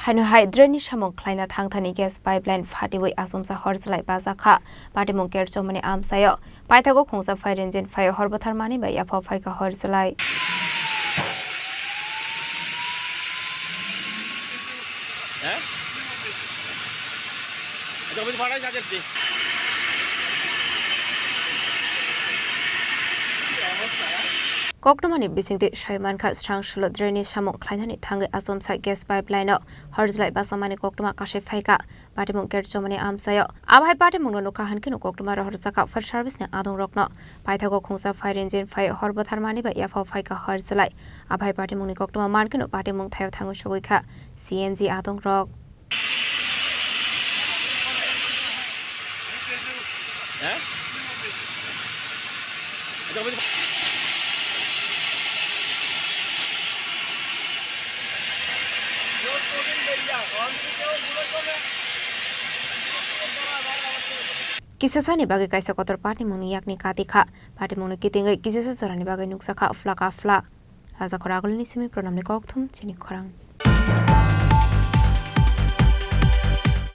Hainu Hydrani Samung Khlaina Thangthani gas pipeline Phatiwi Asumsa Horjwlai Bachakha Patimung Kerchomani Amsayo Paithago Khongsa fire engine fire Hortharmani by Yapo Faika Horjwlai Koknomani bising the Shaiman cut strong shulot drainage Samung Khlaina Thang Asumsa gas pipeline Horjwlai Basamani Kokma Kashe Faika Patimung Kerchomani Amsayo Abai Patimung no Kahankin Kokma Horzaka for service ne Adon Rockno Paithago Khongsa fire engine fire Hortharmani by Yapo Faika Horjwlai Abai Patimung Kokma Markin of Patimung Tayo Tango Shoika CNG Adon Rock Kisasani bagai kaisa kotor Patimung yakni katika Patimung kitingai kisasa sorani bagai nuksaka flaka fla Raza Khorang ni simi pronamni kokthum Chini Khorang